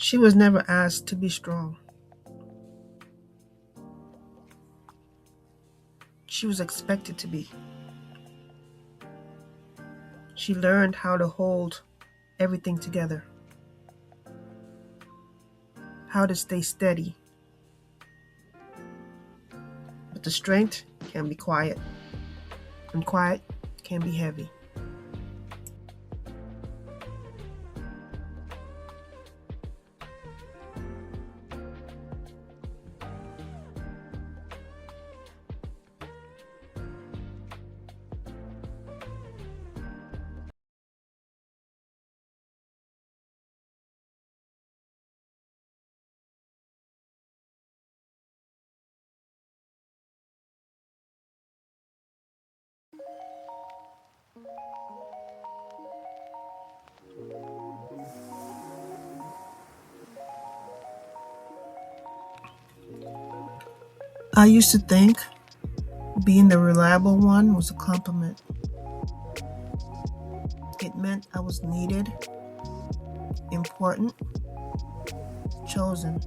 She was never asked to be strong. She was expected to be. She learned how to hold everything together, how to stay steady. But the strength can be quiet, and quiet can be heavy. I used to think being the reliable one was a compliment. It meant I was needed, important, chosen.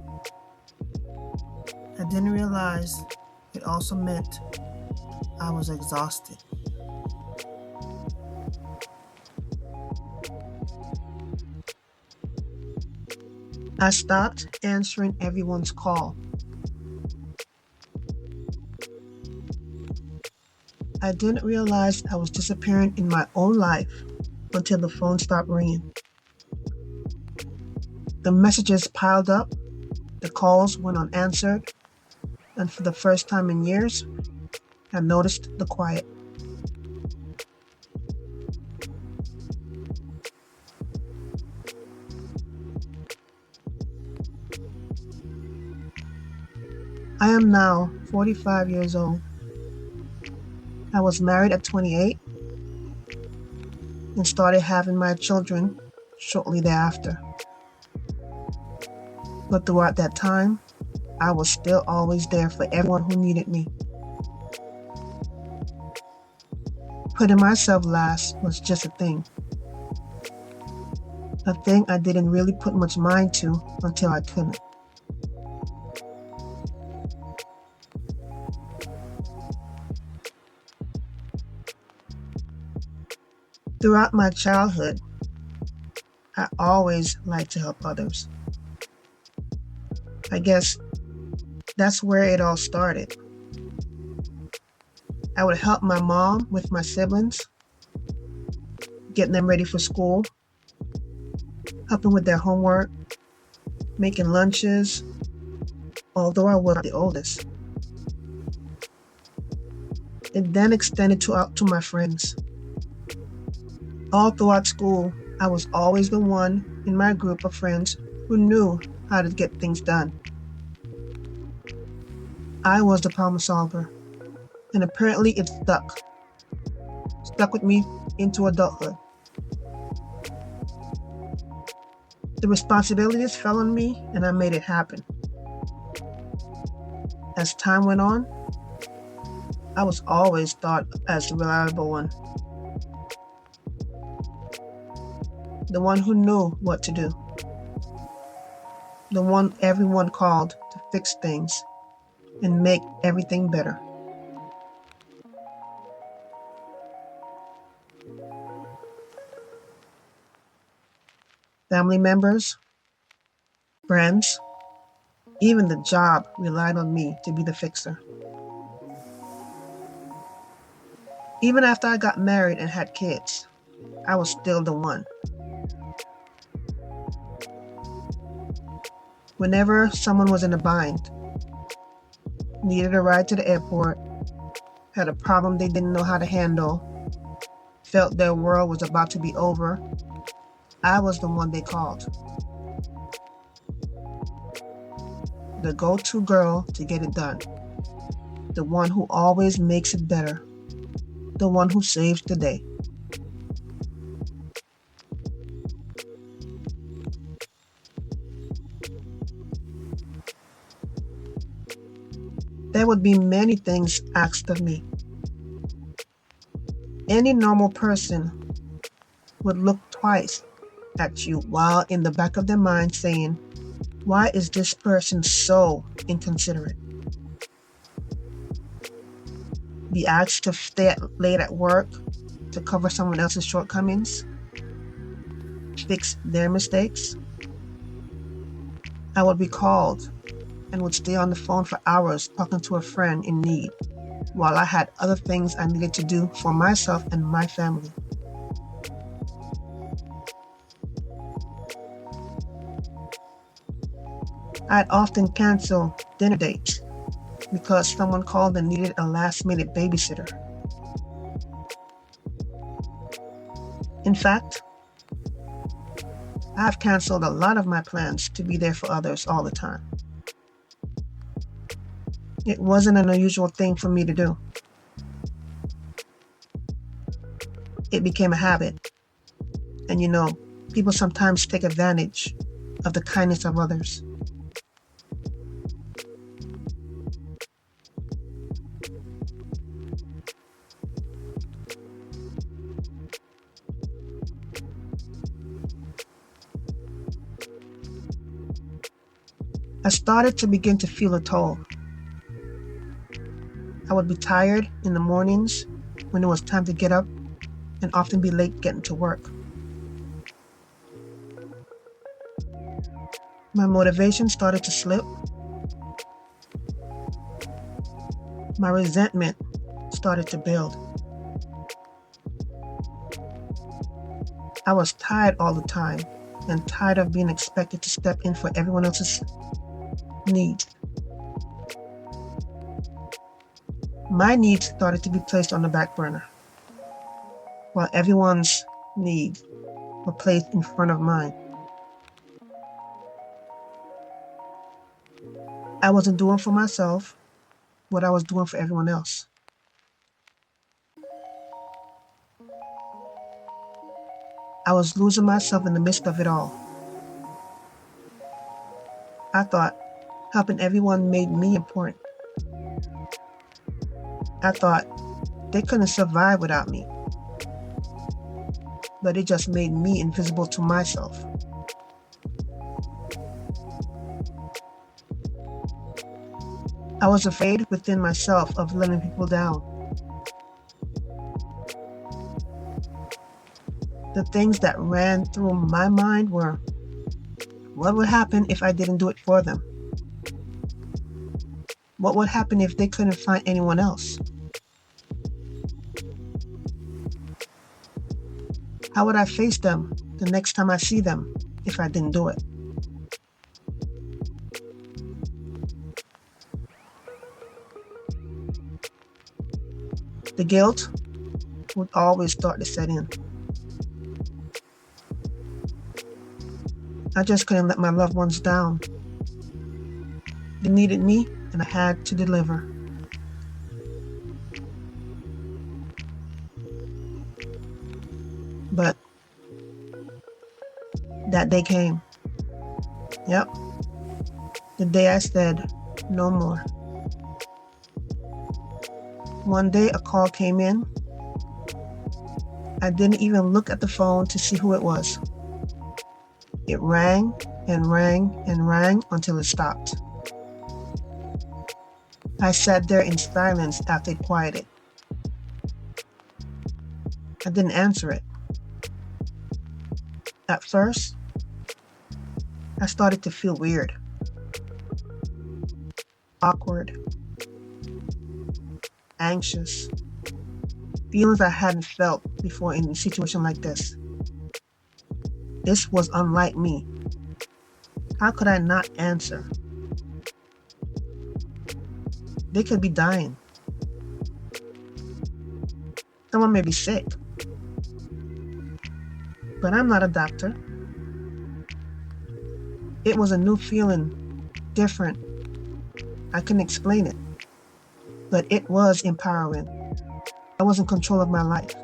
I didn't realize it also meant I was exhausted. I stopped answering everyone's call. I didn't realize I was disappearing in my own life until the phone stopped ringing. The messages piled up, the calls went unanswered, and for the first time in years, I noticed the quiet. I am now 45 years old. I was married at 28 and started having my children shortly thereafter. But throughout that time, I was still always there for everyone who needed me. Putting myself last was just a thing I didn't really put much mind to until I couldn't. Throughout my childhood, I always liked to help others. I guess that's where it all started. I would help my mom with my siblings, getting them ready for school, helping with their homework, making lunches, although I was the oldest. It then extended out to my friends. All throughout school, I was always the one in my group of friends who knew how to get things done. I was the problem solver, and apparently it stuck with me into adulthood. The responsibilities fell on me, and I made it happen. As time went on, I was always thought as the reliable one, the one who knew what to do, the one everyone called to fix things and make everything better. Family members, friends, even the job relied on me to be the fixer. Even after I got married and had kids, I was still the one. Whenever someone was in a bind, needed a ride to the airport, had a problem they didn't know how to handle, felt their world was about to be over, I was the one they called. The go-to girl to get it done. The one who always makes it better. The one who saves the day. There would be many things asked of me. Any normal person would look twice at you while in the back of their mind saying, Why is this person so inconsiderate? Be asked to stay late at work to cover someone else's shortcomings, fix their mistakes. I would be called and would stay on the phone for hours talking to a friend in need, while I had other things I needed to do for myself and my family. I'd often cancel dinner dates because someone called and needed a last-minute babysitter. In fact, I've canceled a lot of my plans to be there for others all the time. It wasn't an unusual thing for me to do. It became a habit. And people sometimes take advantage of the kindness of others. I started to begin to feel a toll. I would be tired in the mornings when it was time to get up and often be late getting to work. My motivation started to slip. My resentment started to build. I was tired all the time and tired of being expected to step in for everyone else's needs. My needs started to be placed on the back burner, while everyone's needs were placed in front of mine. I wasn't doing for myself what I was doing for everyone else. I was losing myself in the midst of it all. I thought helping everyone made me important. I thought they couldn't survive without me, but it just made me invisible to myself. I was afraid within myself of letting people down. The things that ran through my mind were, what would happen if I didn't do it for them? What would happen if they couldn't find anyone else? How would I face them the next time I see them if I didn't do it? The guilt would always start to set in. I just couldn't let my loved ones down. They needed me, and I had to deliver. But that day came. Yep. The day I said, no more. One day a call came in. I didn't even look at the phone to see who it was. It rang and rang and rang until it stopped. I sat there in silence after it quieted. I didn't answer it. At first, I started to feel weird, awkward, anxious, feelings I hadn't felt before in a situation like this. This was unlike me. How could I not answer? They could be dying. Someone may be sick. But I'm not a doctor. It was a new feeling, different. I couldn't explain it, but it was empowering. I was in control of my life.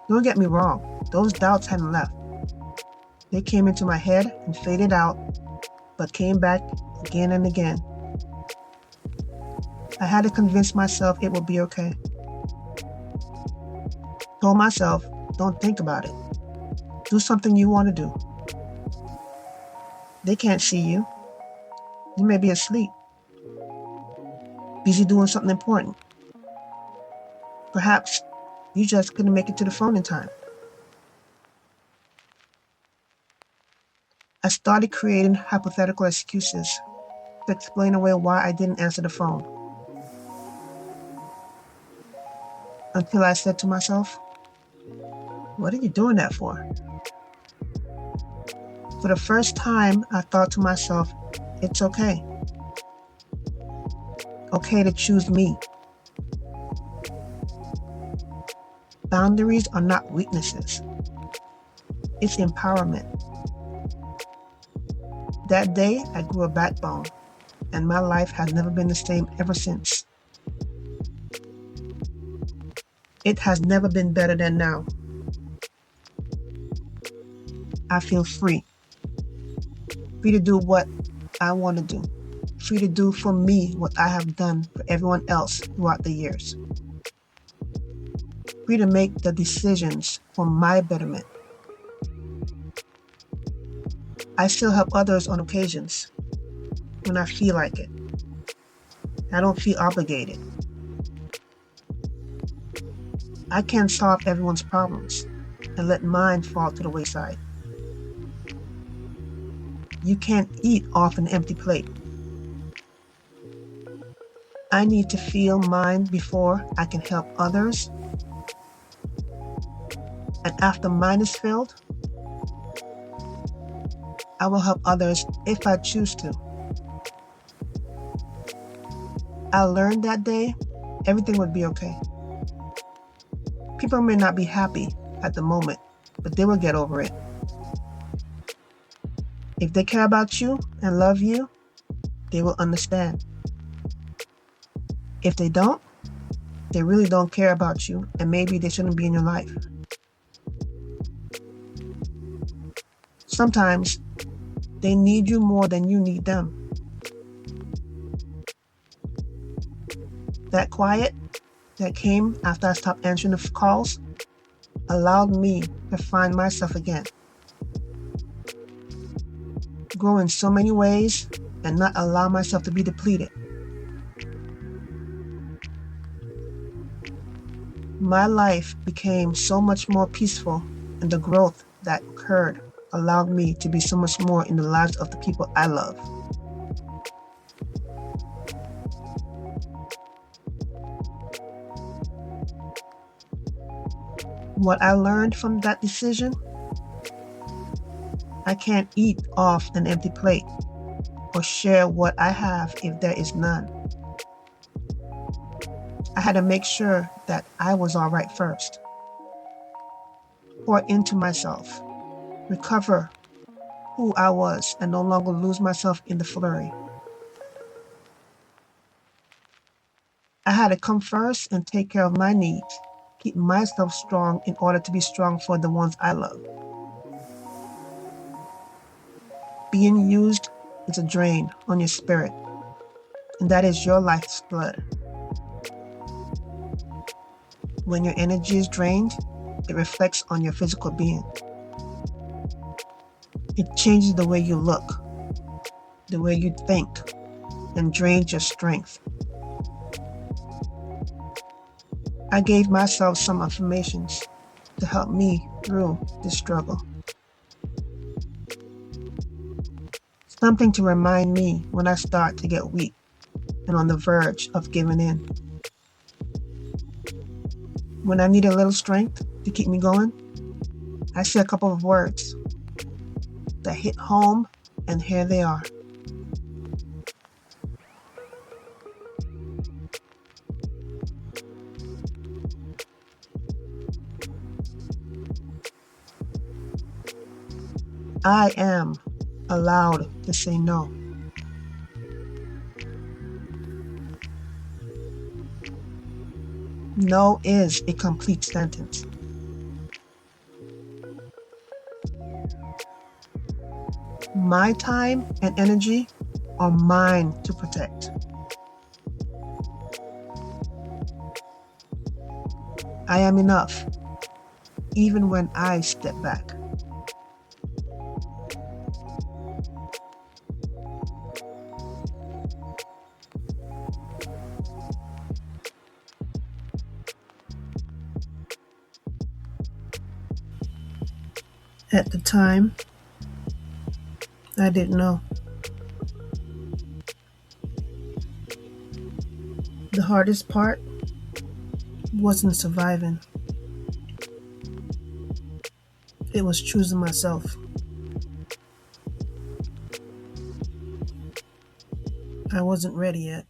Don't get me wrong, those doubts hadn't left. They came into my head and faded out, but came back again and again. I had to convince myself it would be okay. Told myself, don't think about it. Do something you want to do. They can't see you. You may be asleep, busy doing something important. Perhaps you just couldn't make it to the phone in time. I started creating hypothetical excuses to explain away why I didn't answer the phone. Until I said to myself, what are you doing that for? For the first time, I thought to myself, it's okay. Okay to choose me. Boundaries are not weaknesses. It's empowerment. That day, I grew a backbone, and my life has never been the same ever since. It has never been better than now. I feel free. Free to do what I want to do. Free to do for me what I have done for everyone else throughout the years. Free to make the decisions for my betterment. I still help others on occasions when I feel like it. I don't feel obligated. I can't solve everyone's problems and let mine fall to the wayside. You can't eat off an empty plate. I need to feel mine before I can help others. And after mine is filled, I will help others if I choose to. I learned that day everything would be okay. People may not be happy at the moment, but they will get over it. If they care about you and love you, they will understand. If they don't, they really don't care about you, and maybe they shouldn't be in your life. Sometimes they need you more than you need them. That quiet that came after I stopped answering the calls allowed me to find myself again. Grow in so many ways and not allow myself to be depleted. My life became so much more peaceful, and the growth that occurred allowed me to be so much more in the lives of the people I love. What I learned from that decision: I can't eat off an empty plate or share what I have if there is none. I had to make sure that I was all right first. Pour into myself, recover who I was, and no longer lose myself in the flurry. I had to come first and take care of my needs, keep myself strong in order to be strong for the ones I love. Being used is a drain on your spirit, and that is your life's blood. When your energy is drained, it reflects on your physical being. It changes the way you look, the way you think, and drains your strength. I gave myself some affirmations to help me through this struggle. Something to remind me when I start to get weak and on the verge of giving in. When I need a little strength to keep me going, I say a couple of words that hit home, and here they are. I am allowed to say no. No is a complete sentence. My time and energy are mine to protect. I am enough, even when I step back. At the time, I didn't know. The hardest part wasn't surviving. It was choosing myself. I wasn't ready yet.